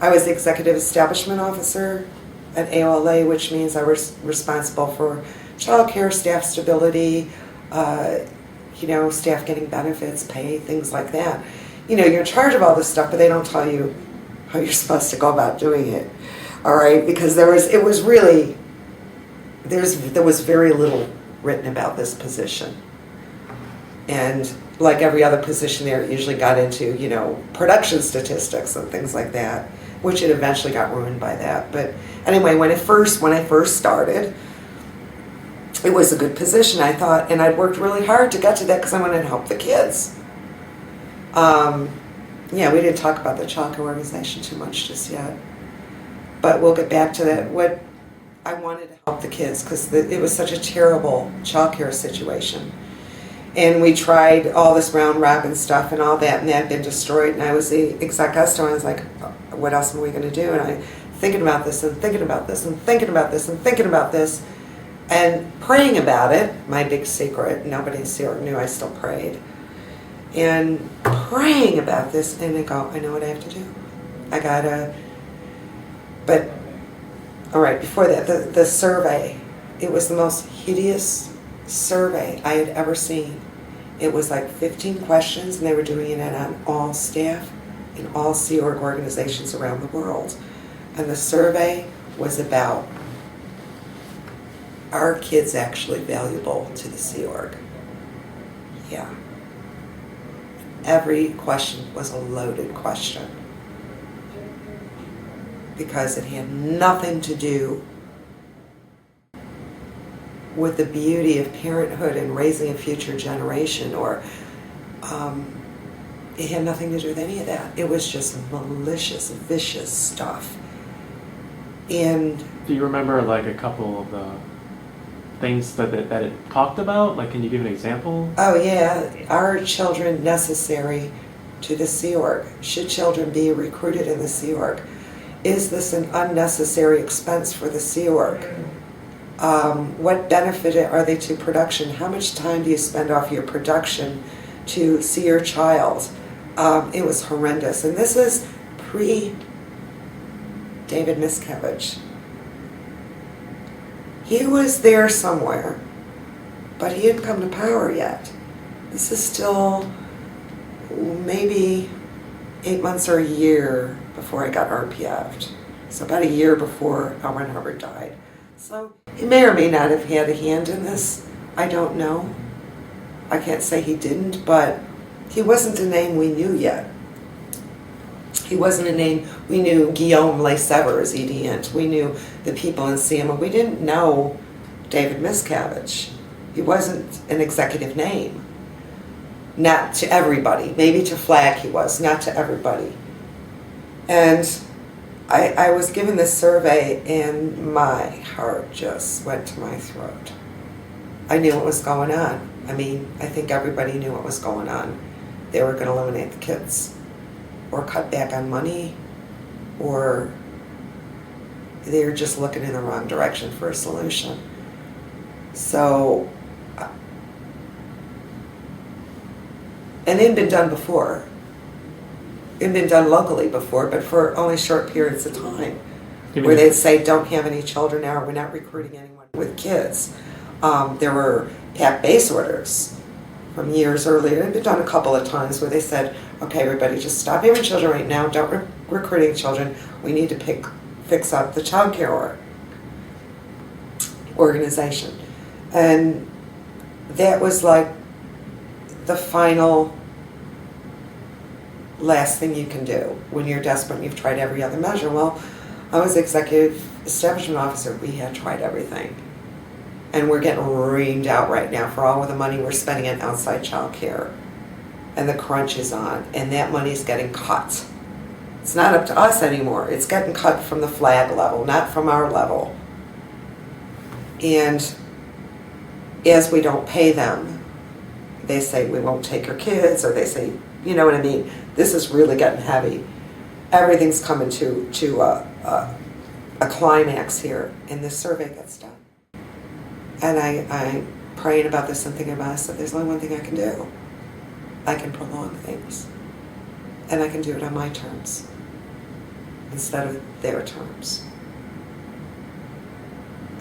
I was the executive establishment officer at AOLA, which means I was responsible for child care, staff stability, staff getting benefits, pay, things like that. You're in charge of all this stuff, but they don't tell you how you're supposed to go about doing it. All right, because there was very little written about this position. And like every other position there, it usually got into, production statistics and things like that, which it eventually got ruined by that. But anyway, when I first started, it was a good position, I thought, and I'd worked really hard to get to that because I wanted to help the kids. We didn't talk about the child care organization too much just yet, but we'll get back to that. What I wanted to help the kids because it was such a terrible child care situation. And we tried all this round robin stuff and all that, and that had been destroyed. And I was the exec customer, and I was like, what else are we going to do? And I'm thinking about this and thinking about this and thinking about this and thinking about this and praying about it. My big secret, nobody knew I still prayed. And praying about this, and I go, I know what I have to do. But, all right, before that, the survey, it was the most hideous survey I had ever seen. It was like 15 questions, and they were doing it on all staff in all Sea Org organizations around the world. And the survey was about, are kids actually valuable to the Sea Org? Yeah. Every question was a loaded question because it had nothing to do with the beauty of parenthood and raising a future generation, or it had nothing to do with any of that. It was just malicious, vicious stuff. And do you remember like a couple of the things that it talked about? Like, can you give an example? Oh yeah, are children necessary to the Sea Org? Should children be recruited in the Sea Org? Is this an unnecessary expense for the Sea Org? What benefit are they to production? How much time do you spend off your production to see your child? It was horrendous. And this is pre-David Miscavige. He was there somewhere, but he hadn't come to power yet. This is still maybe 8 months or a year before I got RPF'd. So about a year before Elmer Hubbard died. So he may or may not have had a hand in this. I don't know. I can't say he didn't, but he wasn't a name we knew yet. He wasn't a name we knew. Guillaume Lesevres, EDNT. We knew the people in CMO. We didn't know David Miscavige. He wasn't an executive name. Not to everybody. Maybe to Flag he was, not to everybody. And I was given this survey and my heart just went to my throat. I knew what was going on. I mean, I think everybody knew what was going on. They were going to eliminate the kids or cut back on money, or they were just looking in the wrong direction for a solution. So, and it had been done before. It had been done locally before, but for only short periods of time, where they'd say, don't have any children now, we're not recruiting anyone with kids. There were PAC base orders from years earlier. It had been done a couple of times where they said, okay, everybody, just stop having children right now, don't recruit any children, we need to fix up the child care organization. And that was like the final last thing you can do when you're desperate and you've tried every other measure. Well, I was executive establishment officer. We had tried everything. And we're getting reamed out right now for all of the money we're spending on outside child care. And the crunch is on. And that money is getting cut. It's not up to us anymore. It's getting cut from the Flag level, not from our level. And as we don't pay them, they say we won't take your kids, or they say, you know what I mean? This is really getting heavy. Everything's coming to a climax here, and this survey gets done. And I'm praying about this and thinking about it. So there's only one thing I can do. I can prolong things, and I can do it on my terms. instead of their terms.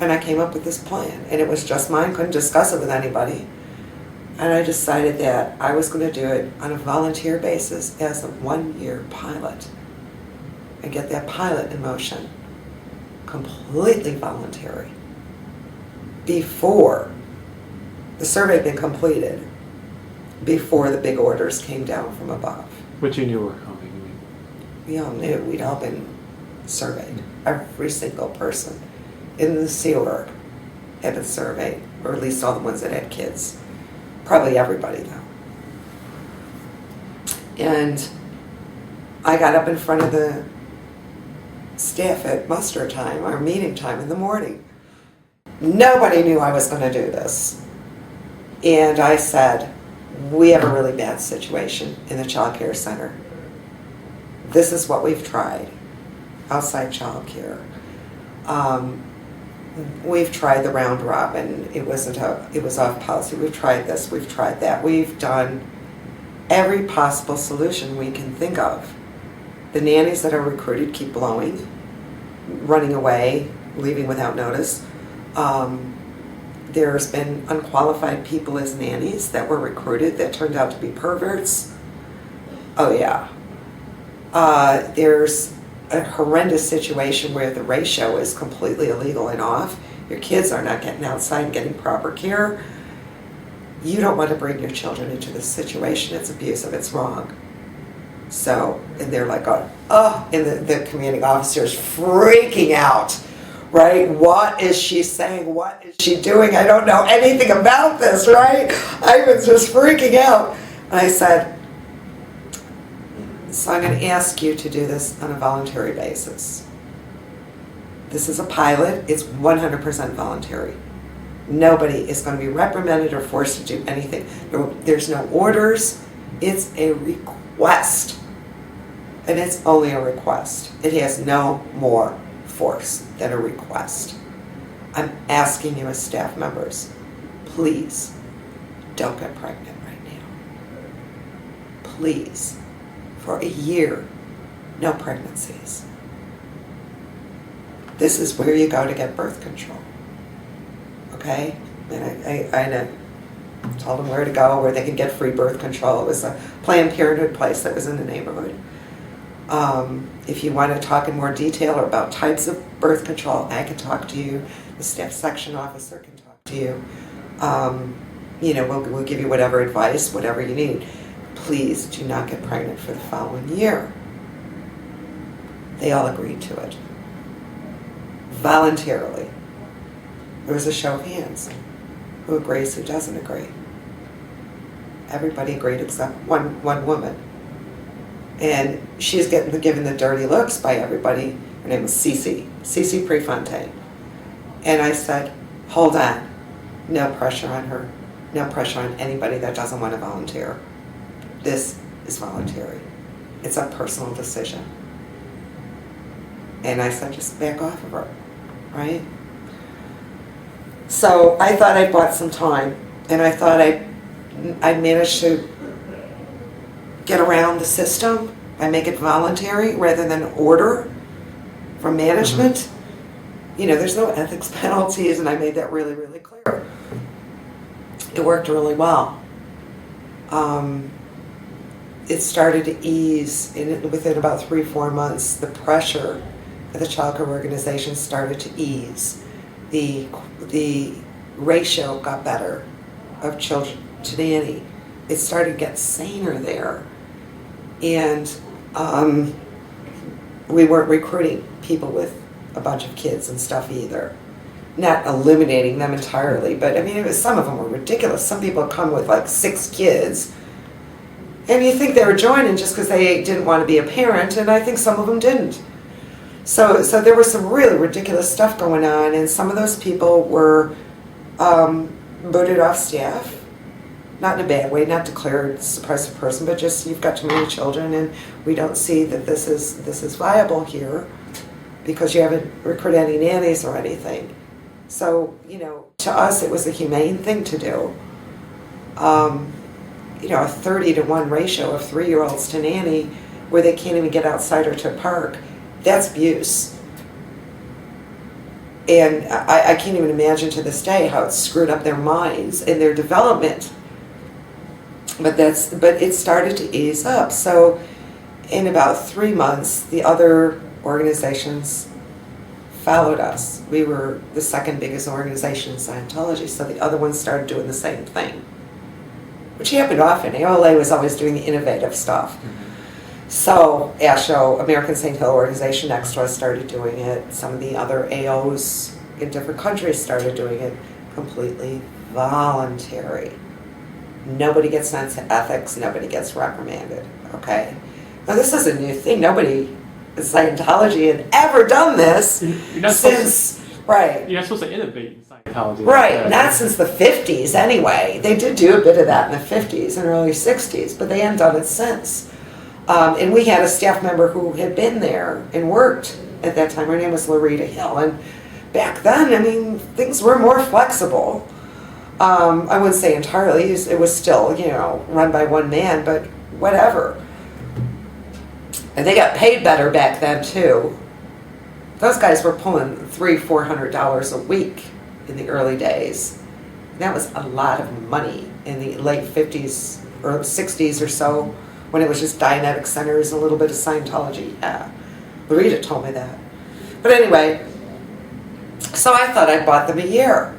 And I came up with this plan, and it was just mine, couldn't discuss it with anybody. And I decided that I was going to do it on a volunteer basis as a 1-year pilot and get that pilot in motion, completely voluntary, before the survey had been completed, before the big orders came down from above. Which you knew were coming. We all knew we'd all been surveyed. Every single person in the Sea Org had been surveyed, or at least all the ones that had kids. Probably everybody, though. And I got up in front of the staff at muster time, our meeting time in the morning. Nobody knew I was going to do this. And I said, we have a really bad situation in the child care center. This is what we've tried, outside child care. We've tried the round robin. It was off policy. We've tried this, we've tried that. We've done every possible solution we can think of. The nannies that are recruited keep blowing, running away, leaving without notice. There's been unqualified people as nannies that were recruited that turned out to be perverts. Oh yeah. There's a horrendous situation where the ratio is completely illegal and off. Your kids are not getting outside and getting proper care. You don't want to bring your children into this situation. It's abusive, it's wrong. So, and they're like, oh, and the commanding officer is freaking out, right? What is she saying? What is she doing? I don't know anything about this, right? I was just freaking out. And I said, so I'm going to ask you to do this on a voluntary basis. This is a pilot. It's 100% voluntary. Nobody is going to be reprimanded or forced to do anything. There's no orders. It's a request. And it's only a request. It has no more force than a request. I'm asking you as staff members, please don't get pregnant right now. Please. For a year, no pregnancies. This is where you go to get birth control. Okay? And I told them where to go, where they could get free birth control. It was a Planned Parenthood place that was in the neighborhood. If you want to talk in more detail about types of birth control, I can talk to you. The staff section officer can talk to you. We'll give you whatever advice, whatever you need. Please do not get pregnant for the following year. They all agreed to it. Voluntarily. There was a show of hands. Who agrees, who doesn't agree? Everybody agreed except one woman. And she's given the dirty looks by everybody. Her name was Cece Prefontaine. And I said, hold on. No pressure on her. No pressure on anybody that doesn't want to volunteer. This is voluntary. It's a personal decision. And I said, just back off of her, right? So I thought I bought some time, and I thought I'd manage to get around the system. I make it voluntary rather than order from management. Mm-hmm. There's no ethics penalties, and I made that really, really clear. It worked really well. It started to ease within about 3-4 months. The pressure at the child care organization started to ease. The ratio got better of children to nanny. It started to get saner there. And we weren't recruiting people with a bunch of kids and stuff either. Not eliminating them entirely, but some of them were ridiculous. Some people come with like 6 kids. And you think they were joining just because they didn't want to be a parent, and I think some of them didn't. So there was some really ridiculous stuff going on, and some of those people were booted off staff. Not in a bad way, not declared suppressive person, but just you've got too many children, and we don't see that this is viable here because you haven't recruited any nannies or anything. So to us it was a humane thing to do. A 30-to-1 ratio of 3-year-olds to nanny, where they can't even get outside or to a park. That's abuse. And I can't even imagine to this day how it screwed up their minds and their development. But it started to ease up. So in about 3 months, the other organizations followed us. We were the second biggest organization in Scientology, so the other ones started doing the same thing, which happened often. AOLA was always doing the innovative stuff. So ASHO, American St. Hill Organization next to us, started doing it. Some of the other AOs in different countries started doing it. Completely voluntary. Nobody gets sent to ethics. Nobody gets reprimanded. Okay? Now this is a new thing. Nobody in Scientology had ever done this since... Right. You're not supposed to innovate in Scientology. Right, not since the 50s anyway. They did do a bit of that in the 50s and early 60s, but they hadn't done it since. And we had a staff member who had been there and worked at that time. Her name was Loretta Hill. And back then, I mean, things were more flexible. I wouldn't say entirely. It was still, run by one man, but whatever. And they got paid better back then, too. Those guys were pulling $300-400 a week in the early days. And that was a lot of money in the late 50s or 60s or so, when it was just Dianetic Centers and a little bit of Scientology. Yeah, Loretta told me that. But anyway, so I thought I bought them a year.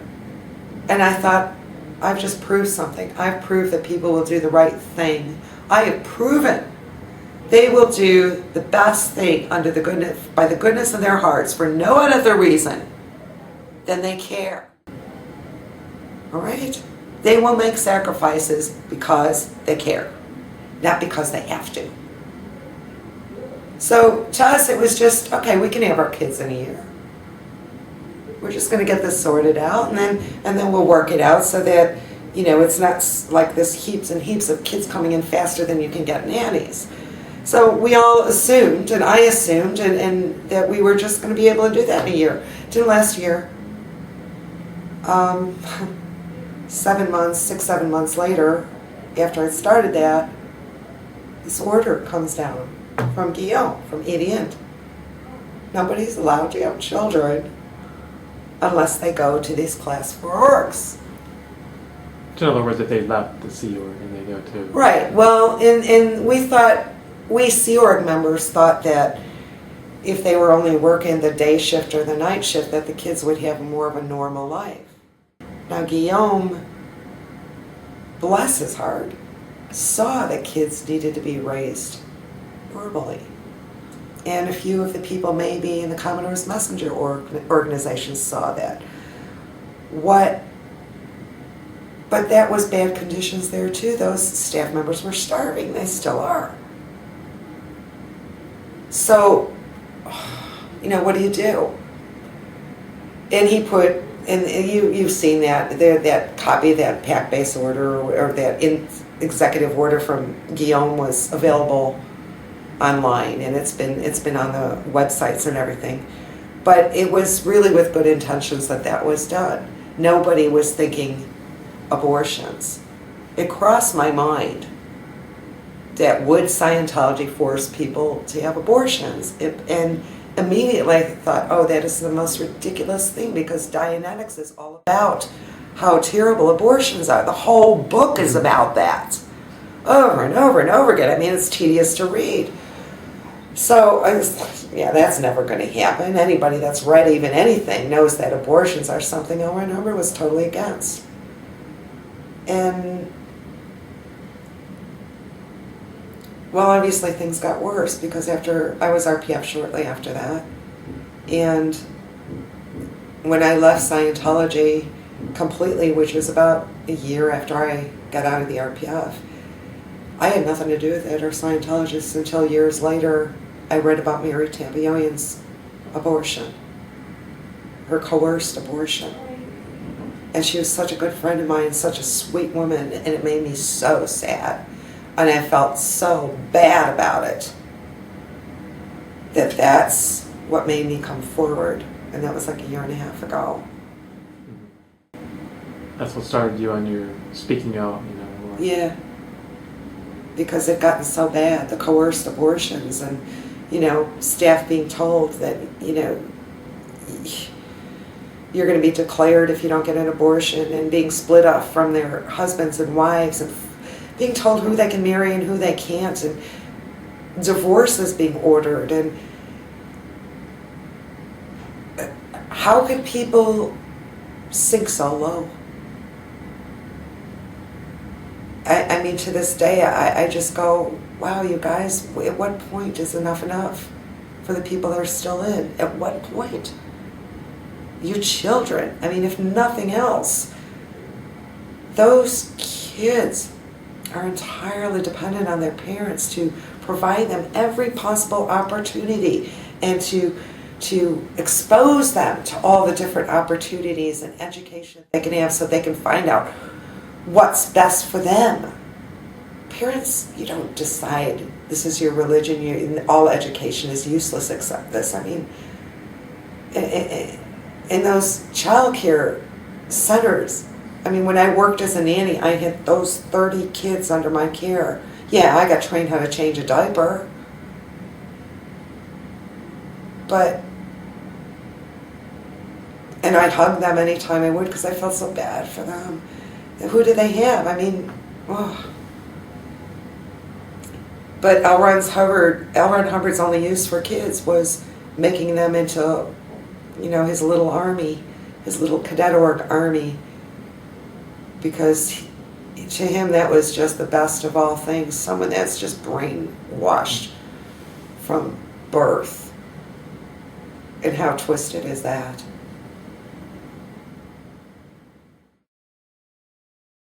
And I thought, I've just proved something. I've proved that people will do the right thing. I have proven they will do the best thing by the goodness of their hearts for no other reason than they care. All right? They will make sacrifices because they care, not because they have to. So to us, it was just, okay, we can have our kids in a year. We're just going to get this sorted out, and then we'll work it out so that, it's not like this heaps and heaps of kids coming in faster than you can get nannies. So we all assumed, and I assumed, and that we were just going to be able to do that in a year. Didn't last a year. 7 months, 6-7 months later, after I started that, this order comes down from Guillaume, from Idiot. Nobody's allowed to have children unless they go to these class 4 orgs. In other words, if they left the Sea Org and they go to... Right. Well, and we Sea Org members thought that if they were only working the day shift or the night shift, that the kids would have more of a normal life. Now, Guillaume, bless his heart, saw that kids needed to be raised verbally. And a few of the people maybe in the Commodore's Messenger organization saw that. But that was bad conditions there too. Those staff members were starving. They still are. So, what do you do? And he put, and you've seen that copy of that PAC-based order or that executive order from Guillaume was available online, and it's been on the websites and everything. But it was really with good intentions that was done. Nobody was thinking abortions. It crossed my mind that would Scientology force people to have abortions? And immediately I thought, oh, that is the most ridiculous thing, because Dianetics is all about how terrible abortions are. The whole book is about that. Over and over and over again. I mean, it's tedious to read. So I was like, yeah, that's never going to happen. Anybody that's read even anything knows that abortions are something over and over was totally against. And, well, obviously things got worse, because after I was RPF shortly after that. And when I left Scientology completely, which was about a year after I got out of the RPF, I had nothing to do with it or Scientologists until years later I read about Mary Tambionian's abortion, her coerced abortion. And she was such a good friend of mine, such a sweet woman, and it made me so sad. And I felt so bad about it. That's what made me come forward. And that was like a year and a half ago. That's what started you on your speaking out, Yeah. Because it gotten so bad, the coerced abortions, and staff being told that, you're going to be declared if you don't get an abortion, and being split up from their husbands and wives, and being told who they can marry and who they can't, and divorces being ordered. And how could people sink so low? I mean, to this day, I just go, wow, you guys, at what point is enough for the people that are still in? At what point? Your children, I mean, if nothing else, those kids are entirely dependent on their parents to provide them every possible opportunity, and to expose them to all the different opportunities and education they can have, so they can find out what's best for them. Parents, you don't decide this is your religion, all education is useless except this. I mean, in those child care centers, I mean, when I worked as a nanny, I had those 30 kids under my care. Yeah, I got trained how to change a diaper. And I'd hug them anytime I would, because I felt so bad for them. Who do they have? I mean, oh. But L. Ron Hubbard's only use for kids was making them into, his little army, his little cadet org army, because to him that was just the best of all things. Someone that's just brainwashed from birth. And how twisted is that?